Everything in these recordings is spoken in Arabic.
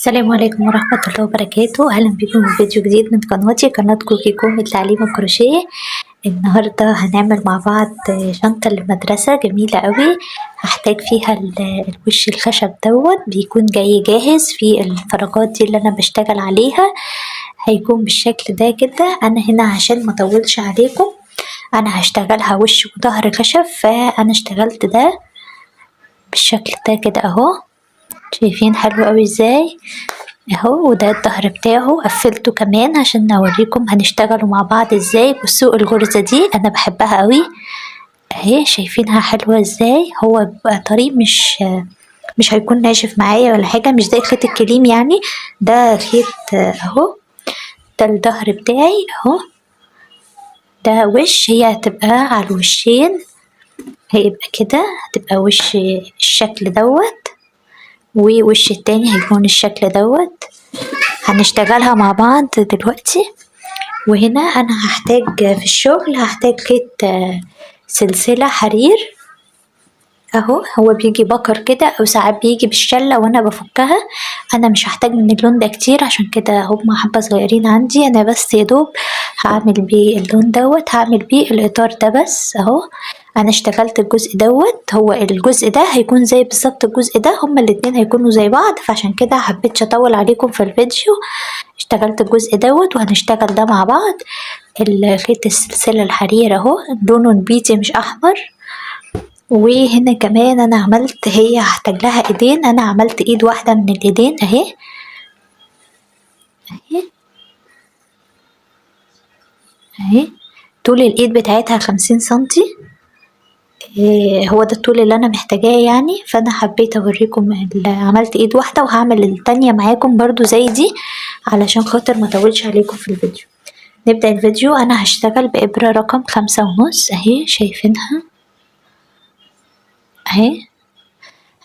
السلام عليكم ورحمة الله وبركاته. أهلا بكم في فيديو جديد من قناتي، قناة كوكي كوم لتعليم الكروشيه. النهاردة هنعمل مع بعض شنطة للمدرسة جميلة قوي. هحتاج فيها الوش الخشب دوت، بيكون جاي جاهز في الفراغات دي اللي أنا بشتغل عليها. هيكون بالشكل ده كده. أنا هنا عشان ما اطولش عليكم أنا هشتغلها وش وظهر خشب، فأنا اشتغلت ده بالشكل ده كده اهو. شايفين حلو قوي ازاي اهو، وده الظهر بتاعه قفلته كمان عشان اوريكم هنشتغلوا مع بعض ازاي. بصوا الغرزة دي انا بحبها قوي اهي، شايفينها حلوة ازاي. هو بيبقى طري، مش هيكون ناشف معايا ولا حاجة، مش زي خيط الكليم يعني. ده خيط اهو. ده الظهر بتاعي اهو. ده وش، هي هتبقى على الوشين، هيبقى كده، هتبقى وش الشكل دوت، ووش التاني هيكون الشكل دوت. هنشتغلها مع بعض دلوقتي. وهنا انا هحتاج في الشغل هحتاج خيط سلسلة حرير اهو. هو بيجي بكر كده او ساعات بيجي بالشلة وانا بفكها. انا مش هحتاج من اللون ده كتير، عشان كده هما حبة صغيرين عندي انا، بس يدوب هعمل بيه اللون دوت، هعمل بيه الاطار ده بس اهو. انا اشتغلت الجزء دوت، هو الجزء ده هيكون زي بالظبط الجزء ده، هما الاتنين هيكونوا زي بعض، فعشان كده حبيتش اطول عليكم في الفيديو. اشتغلت الجزء دوت وهنشتغل ده مع بعض. الخيط السلسلة الحرير اهو، لونه نبيتي مش احمر. وهنا كمان انا عملت، هي هحتاج لها ايدين، انا عملت ايد واحدة من الايدين اهي اهي اهي. طول الايد بتاعتها 50 سنتي. هو ده الطول اللي انا محتاجاه يعني، فانا حبيت اوريكم عملت ايد واحدة، وهعمل التانية معاكم برضو زي دي علشان خاطر ما اطولش عليكم في الفيديو. نبدأ الفيديو. انا هشتغل بإبرة رقم 5.5 اهي، شايفينها اهي.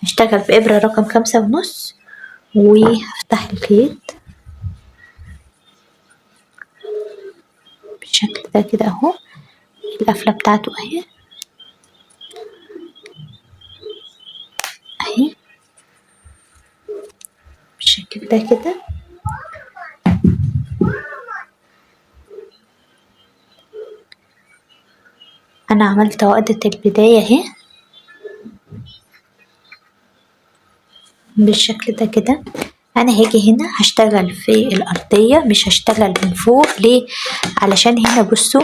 هشتغل بإبرة رقم 5.5 وهفتح الخيط بالشكل ده كده اهو. القفلة بتاعته اهي اهي بالشكل ده كده. انا عملت عقدة البداية اهي بالشكل ده كده. انا هاجي هنا هشتغل في الارضية، مش هشتغل من فوق. ليه؟ علشان هنا بصوا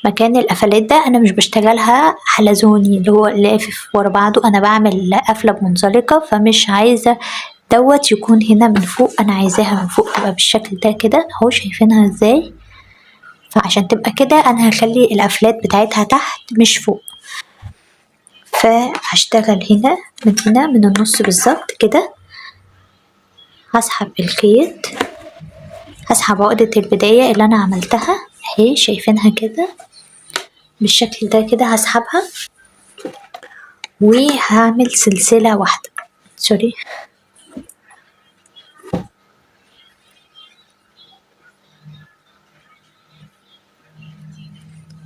مكان القفلات ده انا مش بشتغلها حلزوني اللي هو لافف ورا بعضه، انا بعمل قفلة منزلقة، فمش عايزة دوت يكون هنا من فوق، انا عايزاها من فوق تبقى بالشكل ده كده اهو. شايفينها ازاي؟ فعشان تبقى كده انا هخلي القفلات بتاعتها تحت مش فوق. فهشتغل هنا من النص بالظبط كده. هسحب الخيط، هسحب عقدة البداية اللي انا عملتها اهي، شايفينها كده بالشكل ده كده. هسحبها وهعمل سلسلة واحدة، سوري،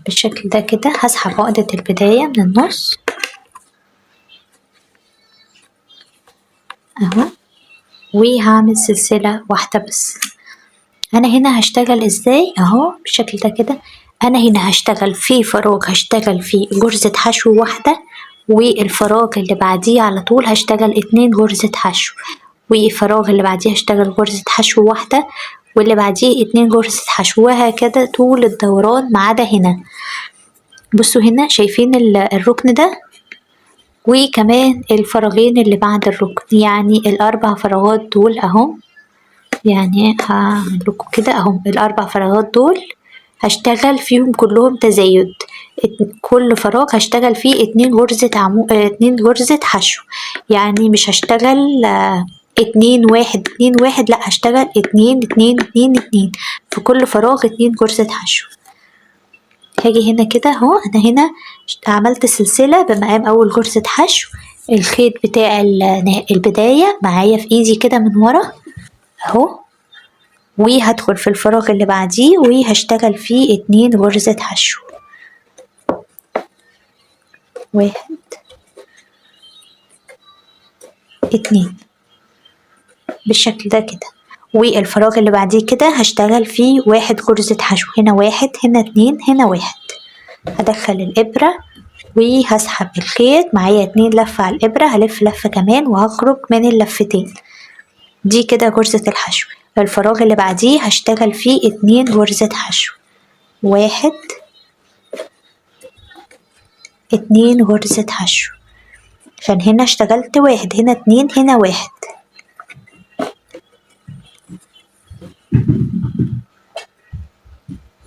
بالشكل ده كده. هسحب عقدة البداية من النص اهو، وهعمل سلسلة واحدة بس. انا هنا هشتغل ازاي اهو بالشكل ده كده. انا هنا هشتغل في فراغ، هشتغل في غرزة حشو واحدة، والفراغ اللي بعديه على طول هشتغل 2 غرزة حشو، والفراغ اللي بعديه هشتغل غرزة حشو واحدة، واللي بعديه 2 غرزة حشو، وهكذا طول الدوران ما عدا هنا. بصوا هنا شايفين الركن ده، وكمان الفراغين اللي بعد الركن، يعني ال4 فراغات دول اهم. يعني هعمل لكم كده اهو، ال4 فراغات دول هشتغل فيهم كلهم تزايد. كل فراغ هشتغل فيه 2 غرزة 2 غرزة حشو، يعني مش هشتغل 2 1 2 1، لا هشتغل 2 2 2 2 في كل فراغ 2 غرزة حشو. هاجي هنا كده اهو. انا هنا عملت سلسلة بمقام اول غرزة حشو. الخيط بتاع البداية معايا في ايدي كده من ورا اهو، وهدخل في الفراغ اللي بعديه وهشتغل فيه 2 غرزة حشو. 1 2 بالشكل ده كده. والفراغ اللي بعديه كده هشتغل فيه 1 غرزة حشو، هنا 1 هنا 2 هنا 1. هدخل الإبرة وهسحب الخيط، معايا 2 لفة على الإبرة، هلف لفة كمان وهخرج من اللفتين دي كده غرزة الحشو. الفراغ اللي بعديه هشتغل فيه 2 غرزة حشو، 1 2 غرزة حشو، عشان هنا اشتغلت 1 هنا 2 هنا 1.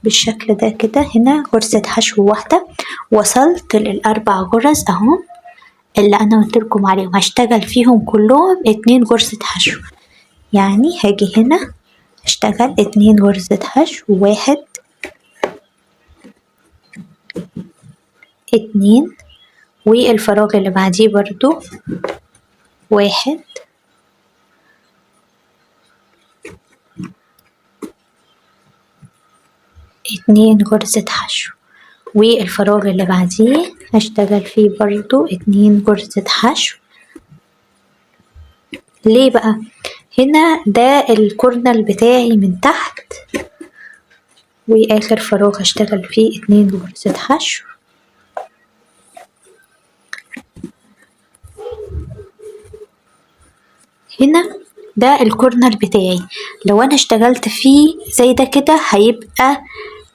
بالشكل ده كده. هنا غرزة حشو واحدة، وصلت ل4 غرز اهو اللي انا قلتلكم عليهم، هشتغل فيهم كلهم 2 غرزة حشو. يعني هاجي هنا اشتغل 2 غرزة حشو، 1 2، والفراغ اللي بعديه برضو 1 2 غرزة حشو، والفراغ اللي بعديه هشتغل فيه برضو 2 غرزة حشو. ليه بقى؟ هنا ده الكورنر بتاعي من تحت، واخر فراغ هشتغل فيه 2 غرزة حشو. هنا ده الكورنر بتاعي، لو انا اشتغلت فيه زي ده كده هيبقى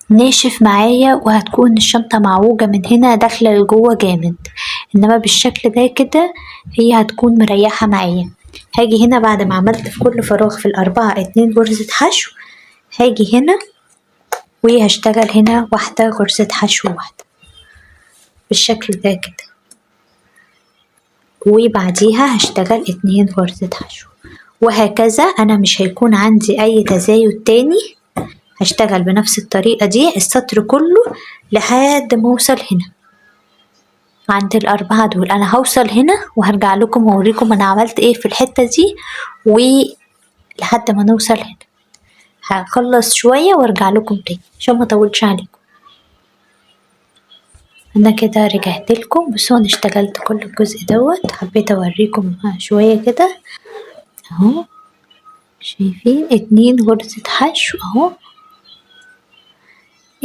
ناشف معايا، وهتكون الشنطة معوجة من هنا داخلة لجوه جامد، انما بالشكل ده كده هي هتكون مريحة معايا. هاجي هنا بعد ما عملت في كل فراغ في ال4 2 غرزة حشو، هاجي هنا وهشتغل هنا 1 غرزة حشو واحدة بالشكل ده كده، وبعديها هشتغل 2 غرزة حشو، وهكذا. انا مش هيكون عندي اي تزايد تاني، هشتغل بنفس الطريقة دي السطر كله لحد ما اوصل هنا عند ال4 دول. انا هوصل هنا وهرجع لكم واوريكم انا عملت ايه في الحتة دي، ولحد ما نوصل هنا هخلص شوية وارجع لكم تاني عشان ما اطولش عليكم. انا كده رجعت لكم، بصوا انا اشتغلت كل الجزء دوت، حبيت اوريكم شوية كده اهو. شايفين 2 غرزة حشو اهو،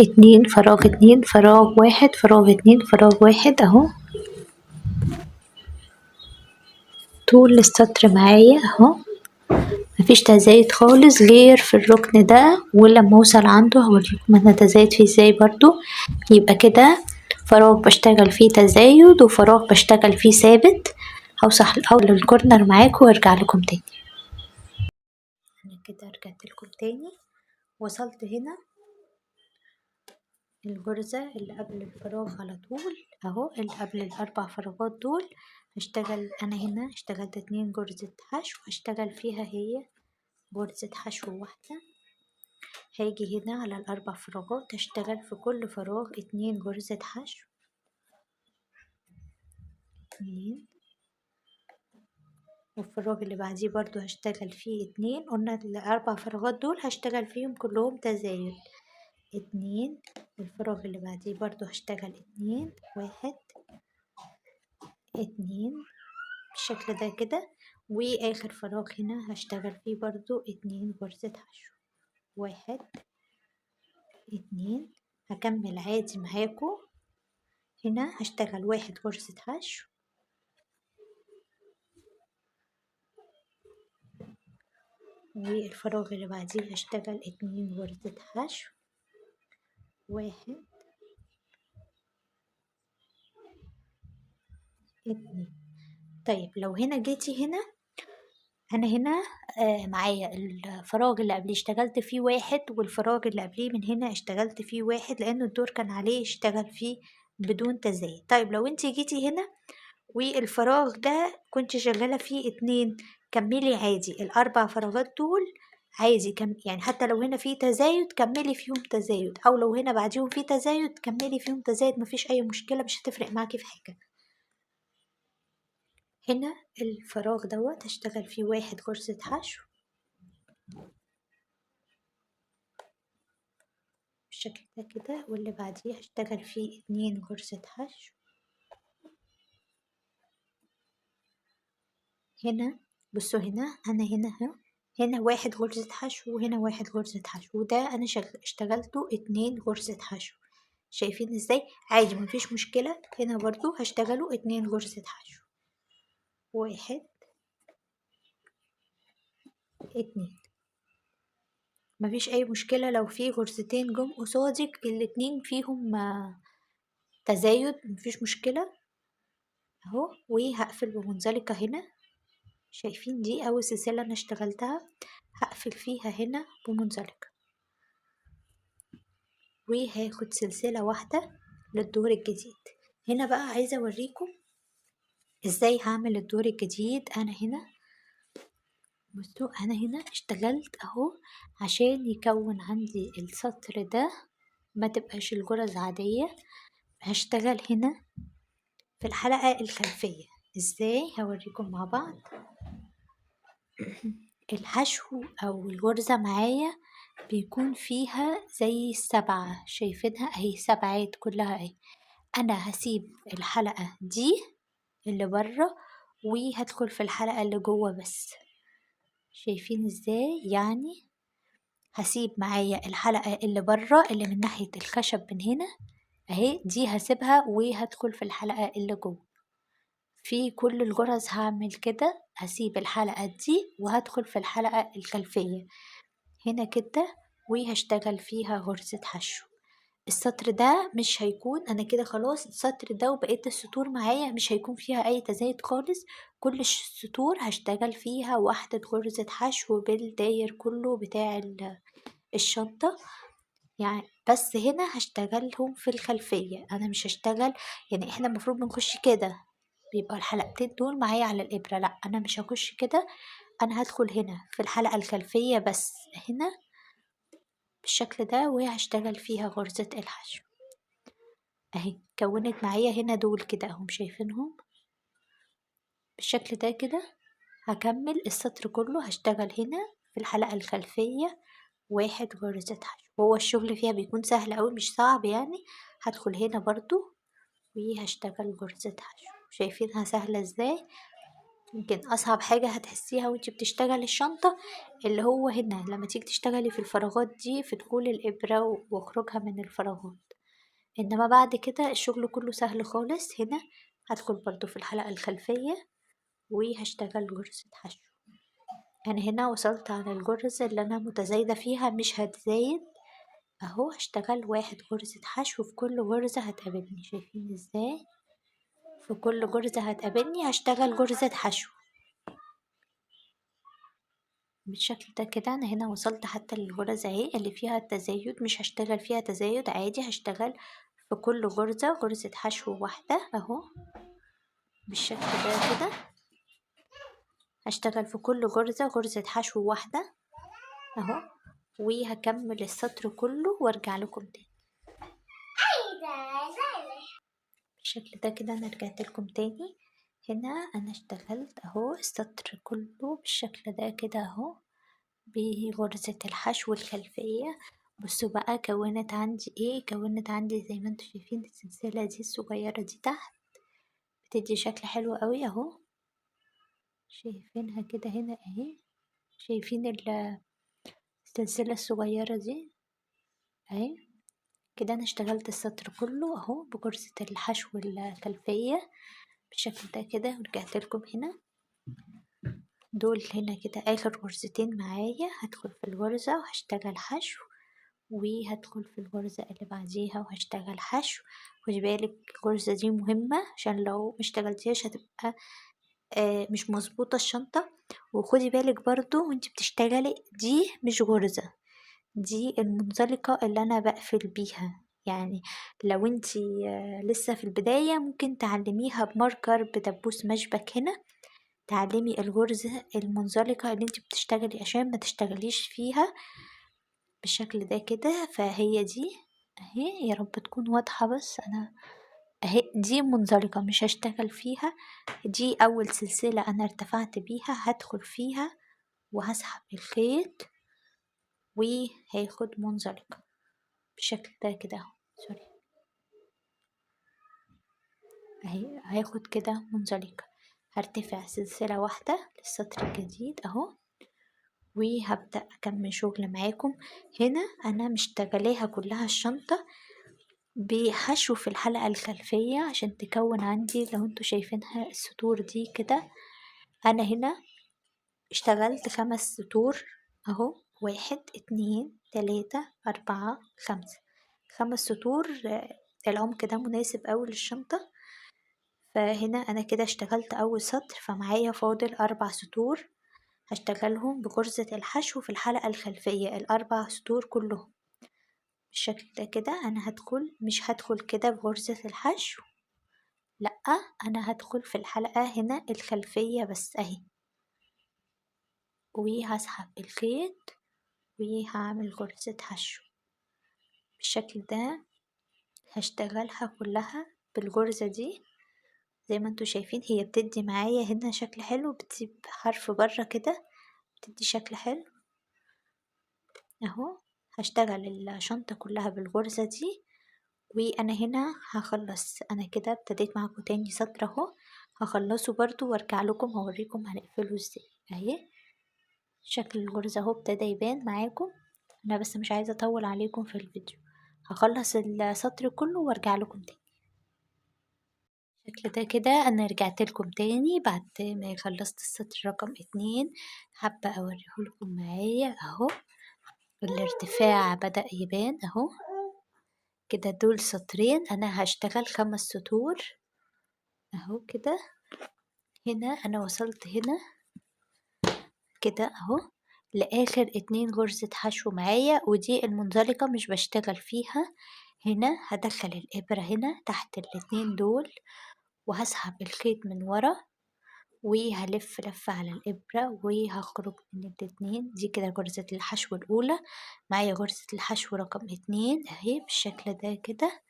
2 فراغ 2 فراغ 1 فراغ 2 فراغ 1 اهو، طول السطر معايا اهو، مفيش تزايد خالص غير في الركن ده، ولما اوصل عنده هوريكم انا تزايد فيه ازاي برضو. يبقى كده فراغ بشتغل فيه تزايد وفراغ بشتغل فيه ثابت. هوصل اول الكورنر معاكم وارجع لكم تاني. انا كده رجعت لكم تاني، وصلت هنا الغرزة اللي قبل الفراغ على طول اهو، اللي قبل ال4 فراغات دول هشتغل انا هنا. اشتغلت 2 غرزة حشو، هشتغل فيها هي غرزة حشو واحدة. هاجي هنا على ال4 فراغات هشتغل في كل فراغ 2 غرزة حشو، 2، والفراغ اللي بعديه برضو هشتغل فيه 2. قلنا ال4 فراغات دول هشتغل فيهم كلهم تزايد 2. الفراغ اللي بعديه برضو هشتغل 2 1 2 بالشكل ده كده، واخر فراغ هنا هشتغل فيه برضو 2 غرزة حشو، 1 2. هكمل عادي معاكم. هنا هشتغل 1 غرزة حشو، والفراغ اللي بعديه هشتغل 2 غرزة حشو، 1 2. طيب لو هنا جيتي هنا، انا هنا معايا الفراغ اللي قبليه اشتغلت فيه 1، والفراغ اللي قبليه من هنا اشتغلت فيه 1 لانه الدور كان عليه اشتغل فيه بدون تزايد. طيب لو انتي جيتي هنا والفراغ ده كنت شغالة فيه 2، كملي عادي ال4 فراغات دول عادي، يعني حتى لو هنا فيه تزايد كملي فيهم تزايد، او لو هنا بعديهم فيه تزايد كملي فيهم تزايد، مفيش اي مشكلة، مش هتفرق معاكي في حاجة. هنا الفراغ دوت هشتغل فيه 1 غرزة حشو بالشكل ده كده، واللي بعديه هشتغل فيه 2 غرزة حشو. هنا بصوا هنا انا هنا اهو هنا 1 غرزة حشو وهنا 1 غرزة حشو، وده أنا اشتغلته 2 غرزة حشو. شايفين ازاي؟ عادي مفيش مشكلة. هنا برضو هشتغله 2 غرزة حشو، 1 2. مفيش أي مشكلة لو في غرزتين جم قصادك الاتنين فيهم تزايد، مفيش مشكلة اهو. وهقفل بمنزلقة هنا. شايفين دي أول سلسلة أنا اشتغلتها، هقفل فيها هنا بمنزلقة، وهاخد سلسلة واحدة للدور الجديد. هنا بقى عايزة اوريكم ازاي هعمل الدور الجديد. انا هنا بصوا، انا هنا اشتغلت اهو عشان يكون عندي السطر ده ما تبقاش الغرز عادية. هشتغل هنا في الحلقة الخلفية. ازاي؟ هوريكم مع بعض. الحشو او الغرزة معايا بيكون فيها زي 7، شايفينها اهي 7 كلها اهي. انا هسيب الحلقة دي اللي بره وهدخل في الحلقة اللي جوه بس. شايفين ازاي؟ يعني هسيب معايا الحلقة اللي بره اللي من ناحية الخشب من هنا اهي، دي هسيبها وهدخل في الحلقة اللي جوه. في كل الغرز هعمل كده، هسيب الحلقة دي وهدخل في الحلقة الخلفية هنا كده، وهشتغل فيها غرزة حشو. السطر ده مش هيكون، انا كده خلاص السطر ده وبقيت السطور معايا مش هيكون فيها اي تزايد خالص. كل السطور هشتغل فيها 1 غرزة حشو بالداير كله بتاع الشنطة يعني. بس هنا هشتغلهم في الخلفية، انا مش هشتغل يعني احنا المفروض بنخش كده بيبقى الحلقتين دول معايا على الإبرة، لا انا مش هخش كده. انا هدخل هنا في الحلقة الخلفية بس هنا بالشكل ده، وهشتغل فيها غرزة الحشو اهي. كونت معايا هنا دول كده اهم، شايفينهم بالشكل ده كده. هكمل السطر كله، هشتغل هنا في الحلقة الخلفية 1 غرزة حشو. هو الشغل فيها بيكون سهل اوي مش صعب يعني. هدخل هنا برضو وهشتغل غرزة حشو. شايفينها سهلة ازاي؟ يمكن اصعب حاجة هتحسيها وانتي بتشتغلي الشنطة اللي هو هنا لما تيجي تشتغلي في الفراغات دي في دخول الابرة وخروجها من الفراغات، انما بعد كده الشغل كله سهل خالص. هنا هدخل برضو في الحلقة الخلفية وهشتغل غرزة حشو. يعني هنا وصلت على الغرزة اللي انا متزايدة فيها مش هتزايد اهو. هشتغل 1 غرزة حشو في كل غرزة هتقابلني. شايفين ازاي؟ في كل غرزة هتقابلني هشتغل غرزة حشو بالشكل ده كده. انا هنا وصلت حتى للغرزة اهي اللي فيها التزايد، مش هشتغل فيها تزايد عادي، هشتغل في كل غرزة غرزة حشو واحدة اهو بالشكل ده كده. هشتغل في كل غرزة غرزة حشو واحدة اهو، وهكمل السطر كله وارجع لكم تاني بالشكل ده كده. انا رجعت لكم تاني. هنا انا اشتغلت اهو السطر كله بالشكل ده كده اهو بغرزة الحشو الخلفية. بصوا بقى كونت عندي ايه، كونت عندي زي ما انتوا شايفين السلسلة دي الصغيرة دي تحت بتدي شكل حلو قوي اهو. شايفينها كده هنا اهي، شايفين السلسلة الصغيرة دي اهي كده. انا اشتغلت السطر كله اهو بغرزة الحشو الخلفية بالشكل ده كده، ورجعت لكم هنا. دول هنا كده اخر غرزتين معايا. هدخل في الغرزة وهشتغل حشو، وهدخل في الغرزة اللي بعديها وهشتغل حشو. خدي بالك الغرزة دي مهمة عشان لو مشتغلتيهاش هتبقى مش مظبوطة الشنطة. وخدي بالك برضو وانت بتشتغلي دي مش غرزة، دي المنزلقة اللي انا بقفل بيها. يعني لو انتي لسه في البداية ممكن تعلميها بماركر بدبوس مشبك هنا، تعلمي الغرزة المنزلقة اللي انتي بتشتغلي عشان ما تشتغليش فيها بالشكل ده كده. فهي دي اهي، يا رب تكون واضحة. بس انا اهي دي منزلقة مش هشتغل فيها، دي اول سلسلة انا ارتفعت بيها هدخل فيها وهسحب الخيط وهاخد منزلقة بالشكل ده كده اهو. سوري اهي هاخد كده منزلقة، هرتفع سلسلة واحدة للسطر الجديد اهو، وهبدأ أكمل شغل معاكم. هنا أنا مشتغلاها كلها الشنطة بحشو في الحلقة الخلفية عشان تكون عندي، لو انتوا شايفينها السطور دي كده. أنا هنا اشتغلت 5 سطور أهو، 1 2 3 4 5، 5 سطور. العمق ده مناسب أوي للشنطة. فهنا أنا كده اشتغلت أول سطر، فمعايا فاضل 4 سطور هشتغلهم بغرزة الحشو في الحلقة الخلفية، ال4 سطور كلهم بالشكل ده كده. أنا مش هدخل كده بغرزة الحشو، لأ، أنا هدخل في الحلقة هنا الخلفية بس أهي، وهسحب الخيط وهعمل غرزة حشو بالشكل ده. هشتغلها كلها بالغرزة دي زي ما انتوا شايفين، هي بتدي معايا هنا شكل حلو، بتسيب حرف برا كده بتدي شكل حلو اهو. هشتغل الشنطة كلها بالغرزة دي، وانا هنا هخلص. انا كده ابتديت معاكم تاني سطر اهو، هخلصه برضو وارجع لكم هوريكم هنقفله ازاي اهي. شكل الغرزة اهو ابتدى يبان معاكم. انا بس مش عايزة اطول عليكم في الفيديو، هخلص السطر كله وارجع لكم تاني. بالشكل ده كده انا رجعت لكم تاني بعد ما خلصت السطر رقم 2. حابة اوريهولكم معايا اهو، الارتفاع بدأ يبان اهو كده. دول سطرين، انا هشتغل 5 سطور اهو كده. هنا انا وصلت هنا كده اهو لاخر 2 غرزة حشو معايا، ودي المنزلقة مش بشتغل فيها. هنا هدخل الابرة هنا تحت الاتنين دول، وهسحب الخيط من ورا وهلف لفة على الإبرة وهخرج من الاتنين. دي كده غرزة الحشو الأولى. معايا غرزة الحشو رقم 2 أهي بالشكل ده كده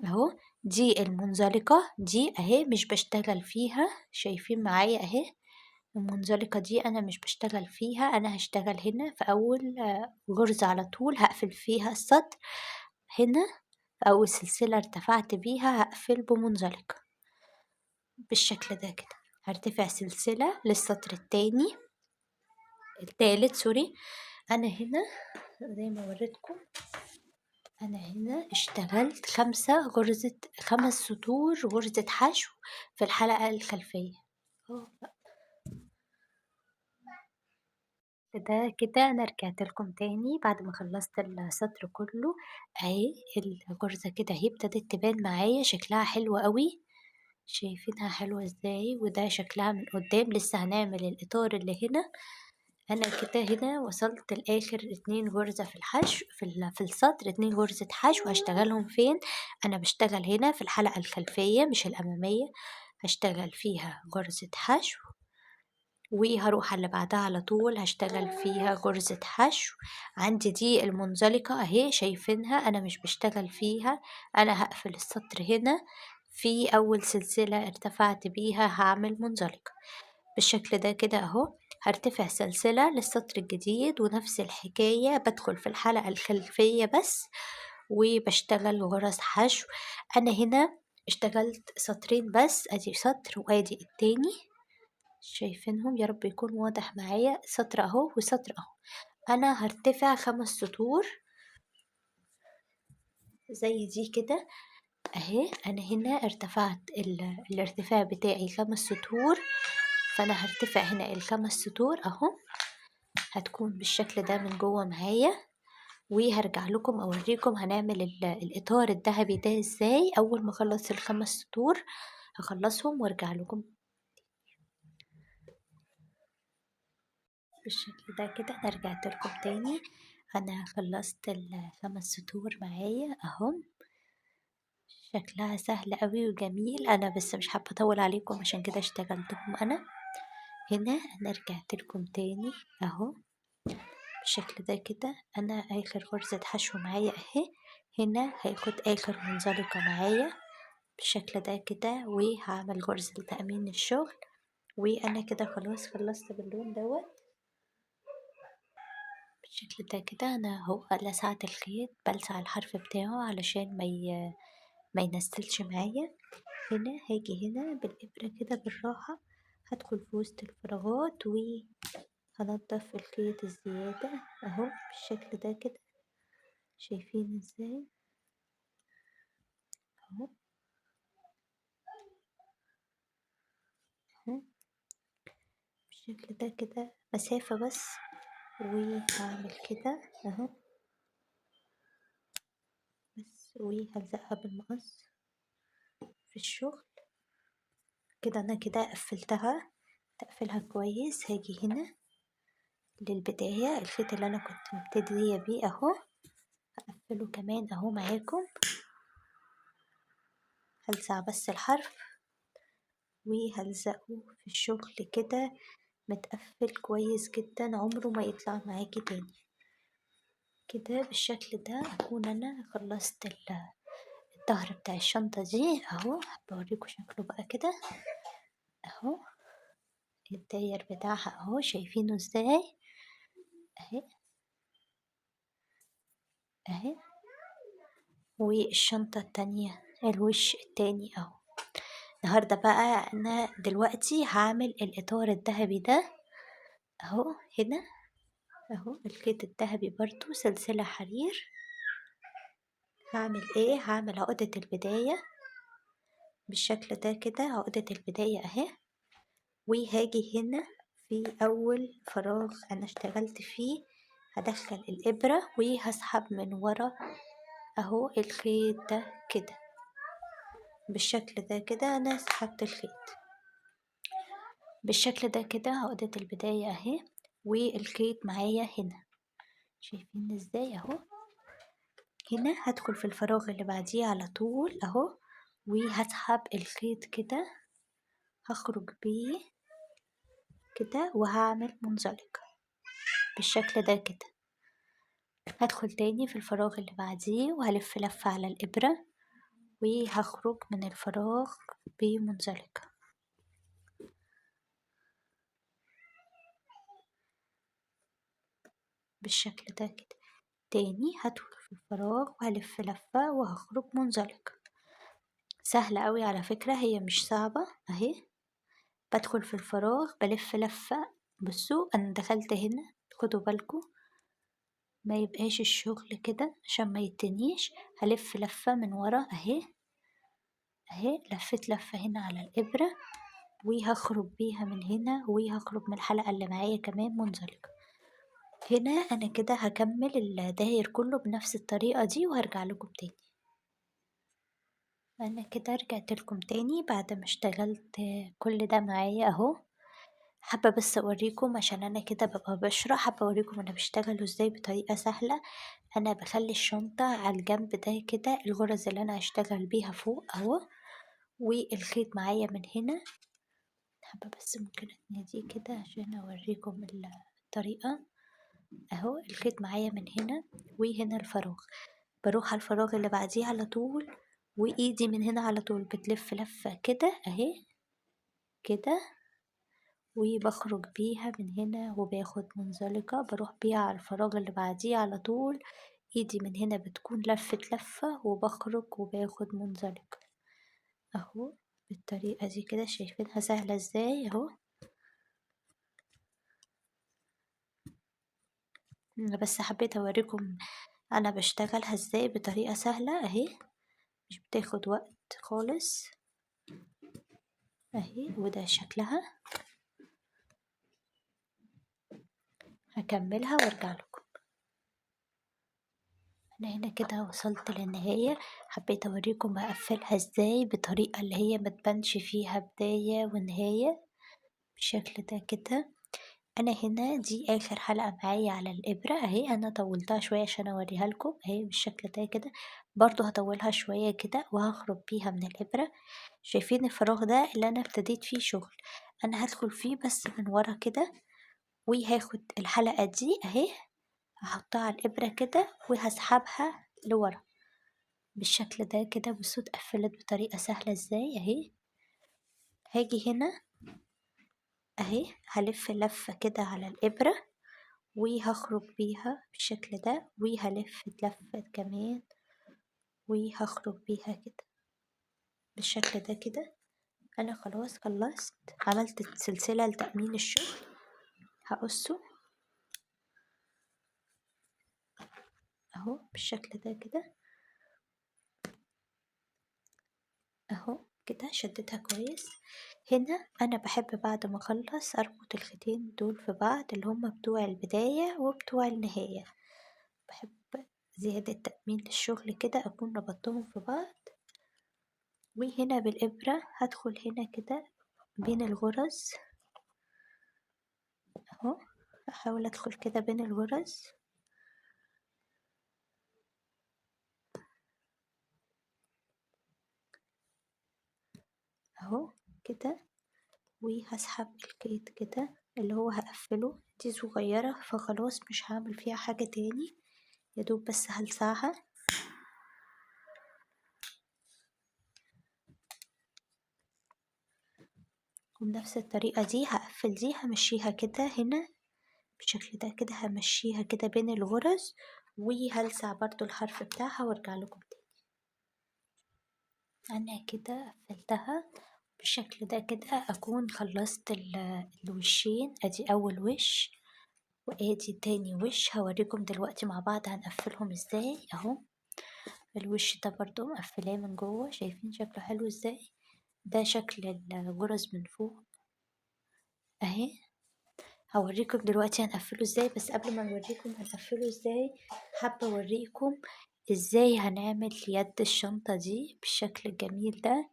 أهو. دي المنزلقة دي أهي مش بشتغل فيها، شايفين معايا أهي. المنزلقة دي أنا مش بشتغل فيها، أنا هشتغل هنا في أول غرزة على طول هقفل فيها السطر. هنا في أول سلسلة ارتفعت بيها هقفل بمنزلقة بالشكل ده كده. هرتفع سلسلة للسطر التالت سوري. أنا هنا زي ما وريتكم، أنا هنا اشتغلت 5 سطور غرزة حشو في الحلقة الخلفية أهو. ده كده أنا رجعت لكم تاني بعد ما خلصت السطر كله أهي. الغرزة كده اهي ابتدت تبان معايا، شكلها حلو قوي. شايفينها حلوة ازاي؟ وده شكلها من قدام. لسه هنعمل الإطار اللي هنا. أنا كده هنا وصلت لآخر 2 غرزة في الحشو في السطر. 2 غرزة حشو هشتغلهم فين؟ أنا بشتغل هنا في الحلقة الخلفية مش الأمامية، هشتغل فيها غرزة حشو وهروح على اللي بعدها على طول هشتغل فيها غرزة حشو. عندي دي المنزلقة اهي شايفينها، انا مش بشتغل فيها، انا هقفل السطر هنا في اول سلسلة ارتفعت بيها هعمل منزلقة بالشكل ده كده اهو. هرتفع سلسلة للسطر الجديد ونفس الحكاية بدخل في الحلقة الخلفية بس وبشتغل غرز حشو. انا هنا اشتغلت سطرين بس، ادي سطر وادي التاني شايفينهم، يا رب يكون واضح معايا. سطر اهو وسطر اهو. انا هرتفع 5 سطور زي دي كده اهي. انا هنا ارتفعت الارتفاع بتاعي 5 سطور، فانا هرتفع هنا ال5 سطور اهو. هتكون بالشكل ده من جوه معايا، وهرجع لكم اوريكم هنعمل الاطار الذهبي ده ازاي اول ما اخلص ال5 سطور. هخلصهم وارجع لكم بالشكل ده كده. انا رجعت لكم تاني، انا خلصت ال5 سطور معايا اهم. شكلها سهل قوي وجميل، انا بس مش حابه اطول عليكم عشان كده اشتغلتهم انا. هنا انا رجعت لكم تاني اهو بالشكل ده كده. انا اخر غرزة حشو معايا اهي. هنا هاخد اخر منزلقة معايا بالشكل ده كده، وهعمل غرزة لتأمين الشغل. وانا كده خلاص خلصت باللون دوت بالشكل ده كده. انا هو لسعت الخيط بلسع الحرف بتاعه علشان ما ينزلش معايا. هنا هاجي هنا بالإبرة كده بالراحة، هدخل في وسط الفراغات هنضف الخيط الزيادة اهو بالشكل ده كده، شايفين ازاي اهو اهو بالشكل ده كده مسافة بس، وهعمل كده اهو بس، وهلزقها بالمقص في الشغل كده. انا كده قفلتها، تقفلها كويس. هاجي هنا للبداية الخيط اللي انا كنت مبتدية بيه اهو، هقفله كمان اهو معاكم. هلزق بس الحرف وهلزقه في الشغل كده متقفل كويس جدا، عمره ما يطلع معاكي تاني. كده بالشكل ده اكون انا خلصت الظهر بتاع الشنطة دي اهو. بوريكم شكله بقى كده اهو، الداير بتاعها اهو شايفينه ازاي اهي اهي. والشنطة التانية الوش التاني اهو. النهاردة بقى انا دلوقتي هعمل الاطار الذهبي ده اهو. هنا اهو الخيط الذهبي برضو سلسلة حرير. هعمل ايه؟ هعمل عقدة البداية بالشكل ده كده، عقدة البداية اهي. وهاجي هنا في اول فراغ انا اشتغلت فيه هدخل الابرة وهسحب من ورا اهو الخيط ده كده بالشكل ده كده. انا سحبت الخيط بالشكل ده كده، عقدة البداية اهي. والخيط معايا هنا شايفين ازاي اهو. هنا هدخل في الفراغ اللي بعديه على طول اهو، وهسحب الخيط كده، هخرج بيه كده وهعمل منزلقة بالشكل ده كده. هدخل تاني في الفراغ اللي بعديه وهلف لفة على الإبرة وهخرج من الفراغ بمنزلقة بالشكل ده كده. تاني هدخل في الفراغ وهلف لفة وهخرج منزلقة. سهلة قوي على فكرة، هي مش صعبة اهي. بدخل في الفراغ بلف لفة. بصوا انا دخلت هنا، خدوا بالكم ما يبقاش الشغل كده عشان ما يتنيش. هلف لفة من ورا اهي اهي، لفيت لفة هنا على الإبرة وهخرج بيها من هنا، وهخرج من الحلقة اللي معايا كمان منزلقة. هنا انا كده هكمل الداير كله بنفس الطريقة دي وهرجع لكم تاني. انا كده رجعت لكم تاني بعد ما اشتغلت كل ده معايا اهو. حابة بس اوريكم عشان انا كده ببقى بشرح، حابة اوريكم انا بشتغله ازاي بطريقة سهلة. انا بخلي الشنطة على الجنب ده كده، الغرز اللي انا هشتغل بيها فوق اهو، والخيط معايا من هنا. حابة بس ممكن اتناديه كده عشان اوريكم الطريقة اهو. الخيط معايا من هنا وهنا الفراغ، بروح على الفراغ اللي بعديه على طول، وايدي من هنا على طول بتلف لفة كده اهي كده، وبخرج بيها من هنا وباخد منزلقة بروح بيها على الفراغ اللي بعديه على طول. ايدي من هنا بتكون لفت لفة وبخرج وباخد منزلقة اهو بالطريقة دي كده. شايفينها سهلة ازاي اهو. أنا بس حبيت اوريكم انا بشتغلها ازاي بطريقة سهلة اهي، مش بتاخد وقت خالص اهي. وده شكلها، هكملها وارجع لكم. انا هنا كده وصلت للنهاية، حبيت اوريكم هقفلها ازاي بطريقة اللي هي متبانش فيها بداية ونهاية بالشكل ده كده. انا هنا دي اخر حلقة معايا على الابرة اهي. انا طولتها شوية عشان اوريها لكم اهي بالشكل ده كده. برضو هطولها شوية كده وهخرج بيها من الابرة. شايفين الفراغ ده اللي انا ابتديت فيه شغل، انا هدخل فيه بس من ورا كده، وهاخد الحلقة دي اهي هحطها على الابرة كده وهسحبها لورا بالشكل ده كده. بصوا اتقفلت بطريقة سهلة ازاي اهي. هاجي هنا اهي هلف لفة كده على الابرة وهخرج بيها بالشكل ده، وهلف لفة كمان وهخرج بيها كده بالشكل ده كده. انا خلاص خلصت، عملت سلسلة لتأمين الشغل هقصه اهو بالشكل ده كده اهو كده، شدتها كويس. هنا انا بحب بعد ما اخلص اربط الخيطين دول في بعض، اللي هما بتوع البداية وبتوع النهاية. بحب زيادة تأمين للشغل كده أكون ربطتهم في بعض. وهنا بالإبرة هدخل هنا كده بين الغرز اهو، احاول ادخل كده بين الغرز اهو كده، وهسحب الخيط كده اللي هو هقفله. دي صغيرة فخلاص مش هعمل فيها حاجة تاني، يدوب بس هلسعها. وبنفس الطريقة دي هقفل دي، همشيها كده هنا بالشكل ده كده، همشيها كده بين الغرز وهلسع برضو الحرف بتاعها وارجع لكم تاني. انا كده قفلتها بالشكل ده كده، اكون خلصت الوشين. ادي اول وش وادي تاني وش، هوريكم دلوقتي مع بعض هنقفلهم ازاي. اهو الوش ده برضو مقفلاه من جوه، شايفين شكله حلو ازاي؟ ده شكل الغرز من فوق اهي. هوريكم دلوقتي هنقفله ازاي، بس قبل ما نوريكم هنقفله ازاي حابة اوريكم ازاي هنعمل يد الشنطة دي بالشكل الجميل ده.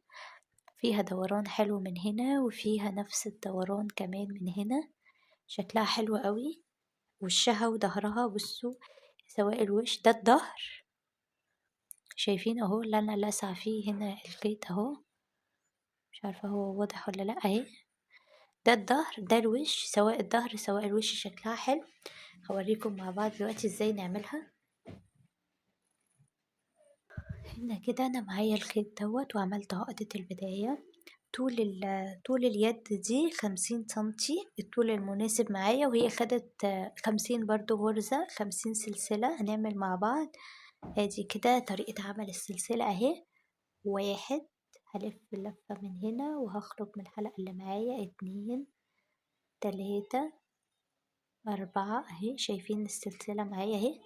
فيها دوران حلو من هنا وفيها نفس الدوران كمان من هنا، شكلها حلو قوي. وشها وظهرها بصوا، سواء الوش ده الظهر، شايفين اهو اللي انا لاسعة فيه هنا الخيط اهو، مش عارفة هو واضح ولا لا اهي. ده الظهر ده الوش، سواء الظهر سواء الوش شكلها حلو. هوريكم مع بعض دلوقتي ازاي نعملها. هنا كده انا معايا الخيط دوت وعملت عقدة البداية. طول اليد دي 50 سنتي الطول المناسب معايا، وهي خدت 50 برضو غرزة، 50 سلسلة هنعمل مع بعض. ادي كده طريقة عمل السلسلة اهي. واحد، هلف لفة من هنا وهخرج من الحلقة اللي معايا. اتنين، تلاتة، أربعة اهي، شايفين السلسلة معايا اهي.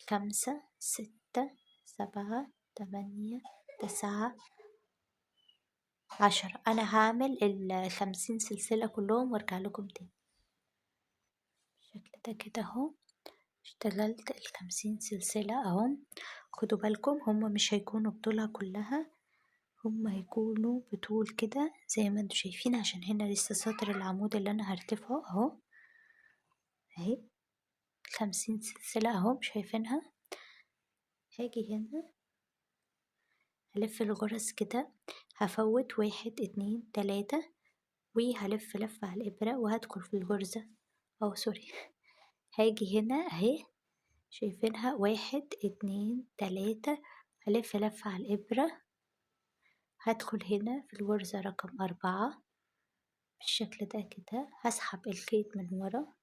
خمسة، ستة، سبعة، تمانية، تسعة، 10. أنا هعمل 50 سلسلة كلهم وارجع لكم تاني. بالشكل ده كده اهو، اشتغلت 50 سلسلة اهو. خدوا بالكم هما مش هيكونوا بطولها كلها، هما هيكونوا بطول كده زي ما انتوا شايفين، عشان هنا لسه سطر العمود اللي انا هرتفعه اهو اهي. 50 سلسلة اهو شايفينها. هاجي هنا هلف الغرز كده، هفوت واحد اتنين تلاتة، وهلف لفة على الإبرة وهدخل في الغرزة أو سوري. هاجي هنا اهي، شايفينها واحد اتنين تلاتة، هلف لفة على الإبرة، هدخل هنا في الغرزة رقم 4 بالشكل ده كده. هسحب الخيط من ورا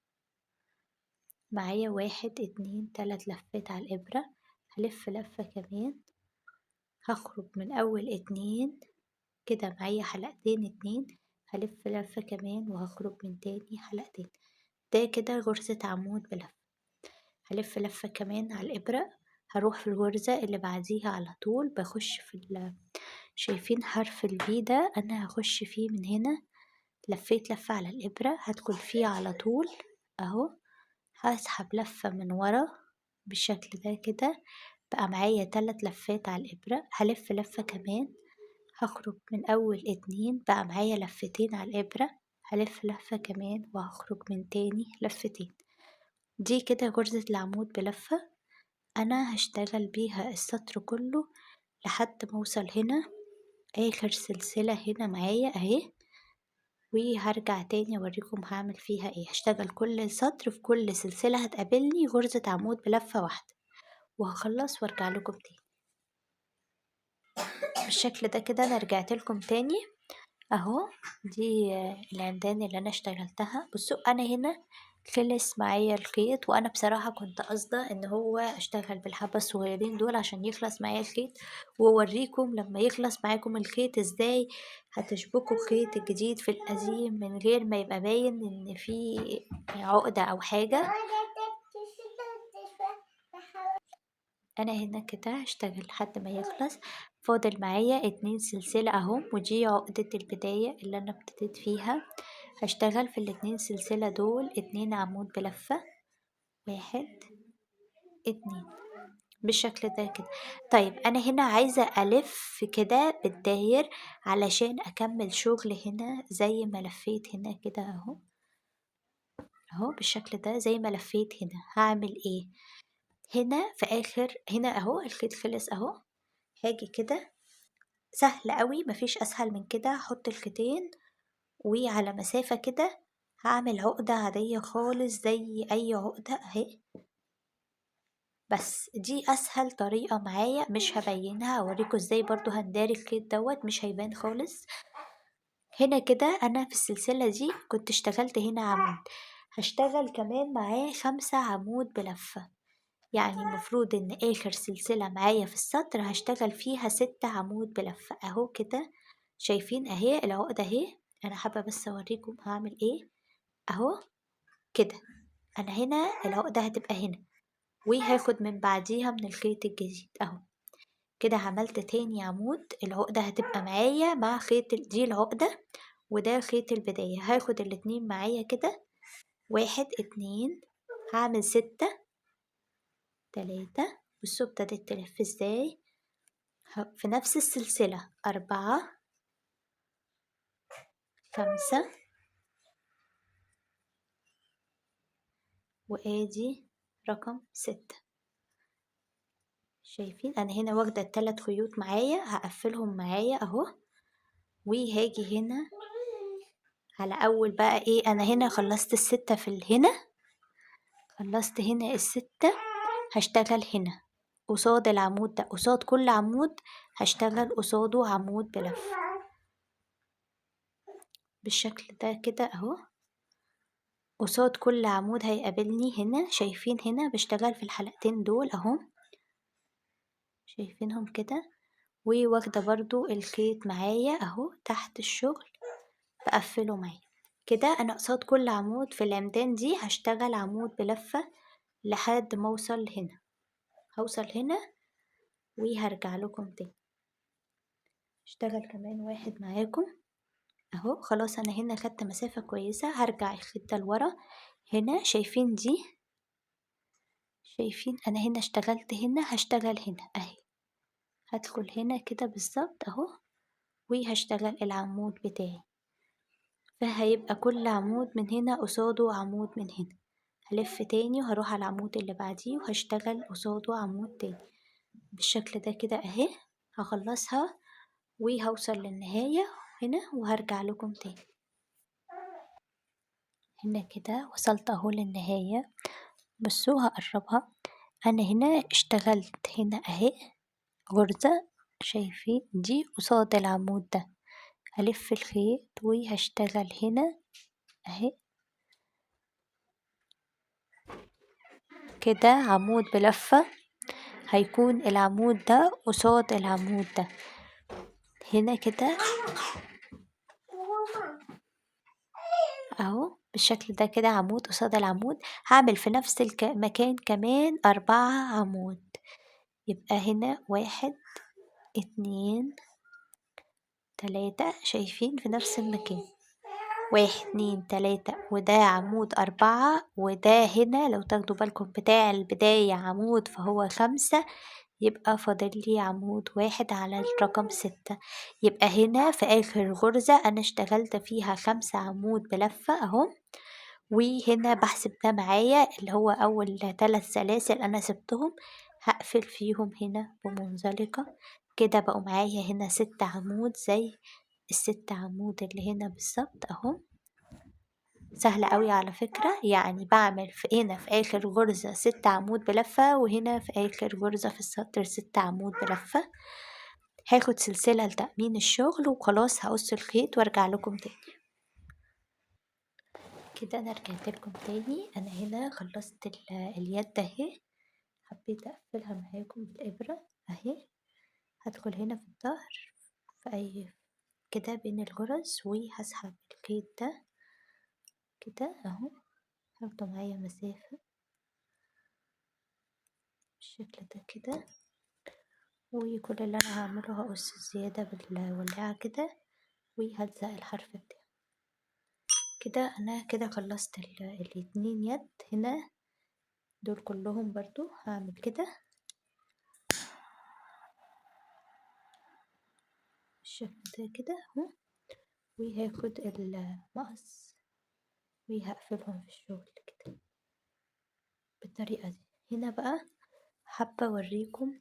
معايا، واحد اتنين 3 لفات على الإبرة، هلف لفة كمان، هخرج من أول اتنين كده معايا حلقتين اتنين، هلف لفة كمان وهخرج من تاني حلقتين. ده كده غرزة عمود بلفة. هلف لفة كمان على الإبرة، هروح في الغرزة اللي بعديها على طول، بخش في شايفين حرف البي ده، أنا هخش فيه من هنا. لفيت لفة على الإبرة هدخل فيه على طول أهو، هسحب لفة من ورا بالشكل ده كده، بقى معايا 3 لفات على الإبرة، هلف لفة كمان، هخرج من أول اتنين، بقى معايا لفتين على الإبرة، هلف لفة كمان وهخرج من تاني لفتين. دي كده غرزة العمود بلفة. أنا هشتغل بيها السطر كله لحد ما أوصل هنا آخر سلسلة هنا معايا أهي، وهرجع تاني أوريكم هعمل فيها ايه. هشتغل كل سطر في كل سلسلة هتقابلني غرزة عمود بلفة واحدة، وهخلص وارجع لكم تاني. بالشكل ده كده أنا رجعت لكم تاني اهو. دي العمدان اللي أنا اشتغلتها. بصوا أنا هنا خلص معايا الخيط، وانا بصراحة كنت قاصدة ان هو اشتغل بالحبة الصغيرين دول عشان يخلص معايا الخيط، واوريكم لما يخلص معاكم الخيط ازاي هتشبكوا الخيط الجديد في القديم من غير ما يبقى باين ان في عقدة او حاجة. انا هنا كده هشتغل لحد ما يخلص. فاضل معايا 2 سلسلة اهو، ودي عقدة البداية اللي انا ابتديت فيها. هشتغل في ال2 سلسلة دول 2 عمود بلفة، 1 2 بالشكل ده كده. طيب انا هنا عايزة الف كده بالداير علشان اكمل شغل هنا زي ما لفيت هنا كده اهو، اهو بالشكل ده زي ما لفيت هنا. هعمل ايه هنا في اخر هنا اهو، الخيط خلص اهو. هاجي كده سهل قوي، مفيش اسهل من كده. هحط الخيطين وعلى مسافة كده هعمل عقدة عادية خالص زي اي عقدة اهي. بس دي اسهل طريقة معايا، مش هبينها، اوريكم ازاي برضو هنداري الخيط دوت مش هيبان خالص. هنا كده انا في السلسلة دي كنت اشتغلت هنا عمود، هشتغل كمان معاه 5 عمود بلفة. يعني المفروض ان اخر سلسلة معايا في السطر هشتغل فيها 6 عمود بلفة اهو كده. شايفين اهي العقدة اهي. انا حابة بس اوريكم هعمل ايه اهو كده. انا هنا العقدة هتبقى هنا، وهاخد من بعديها من الخيط الجديد اهو كده. عملت تاني عمود، العقدة هتبقى معايا مع خيط دي العقدة وده خيط البداية. هاخد الاتنين معايا كده، 1 2 هعمل 6 3. بصوا ابتدت تلف ازاي في نفس السلسلة. 4 5 وادي رقم 6. شايفين انا هنا واخدة ال3 خيوط معايا، هقفلهم معايا اهو. وهاجي هنا على اول بقى ايه، انا هنا خلصت ال6 في هنا، خلصت هنا ال6. هشتغل هنا قصاد العمود ده، قصاد كل عمود هشتغل قصاده عمود بلف بالشكل ده كده اهو. قصاد كل عمود هيقابلني هنا، شايفين هنا بشتغل في الحلقتين دول اهو، شايفينهم كده. وواخدة برضو الخيط معايا اهو تحت الشغل، بقفله معايا كده. انا قصاد كل عمود في العمدان دي هشتغل عمود بلفة لحد ما اوصل هنا. هوصل هنا وهرجع لكم تاني. اشتغل كمان واحد معاكم اهو. خلاص انا هنا خدت مسافة كويسة، هرجع الخيط ده لورا. هنا شايفين دي، شايفين انا هنا اشتغلت هنا، هشتغل هنا اهي. هدخل هنا كده بالظبط اهو، وهشتغل العمود بتاعي. فهيبقى كل عمود من هنا قصاده عمود من هنا. هلف تاني وهروح على العمود اللي بعديه وهشتغل قصاده عمود تاني بالشكل ده كده اهي. هخلصها وهوصل للنهاية هنا وهرجع لكم تاني. هنا كده وصلت اهو للنهاية. بصوا هقربها. انا هنا اشتغلت هنا اهي غرزة، شايفين دي قصاد العمود ده. هلف الخيط وهشتغل هنا اهي كده عمود بلفة. هيكون العمود ده قصاد العمود ده هنا كده اهو بالشكل ده كده، عمود قصاد العمود. هعمل في نفس المكان كمان 4 عمود. يبقى هنا 1 2 3، شايفين في نفس المكان 1 2 3. وده عمود 4، وده هنا لو تاخدوا بالكم بتاع البداية عمود فهو 5. يبقى فاضل لي عمود واحد على الرقم 6. يبقى هنا في آخر غرزة أنا اشتغلت فيها 5 عمود بلفة أهو. وهنا بحسب ده معايا اللي هو أول 3 سلاسل أنا سبتهم، هقفل فيهم هنا بمنزلقة كده. بقوا معايا هنا 6 عمود زي ال6 عمود اللي هنا بالظبط اهو. سهلة قوي على فكرة، يعني بعمل في هنا في آخر غرزة 6 عمود بلفة، وهنا في آخر غرزة في السطر 6 عمود بلفة. هاخد سلسلة لتأمين الشغل وخلاص هقص الخيط وارجع لكم تاني. كده أنا رجعت لكم تاني. أنا هنا خلصت اليد أهي، حبيت أقفلها معاكم بالإبرة أهي. هدخل هنا في الظهر في أي كده بين الغرز، وهسحب الخيط ده كده أهو، هاخده معايا مسافة بالشكل ده كده. وكل اللي أنا هعمله هقص الزيادة بالولاعة كده، وهلزق الحرف بتاعه كده. أنا كده خلصت الاتنين يد هنا دول كلهم، برضو هعمل كده بالشكل ده كده اهو. وهاخد المقص وهقفلهم في الشغل كده بالطريقة دي. هنا بقى حابة اوريكم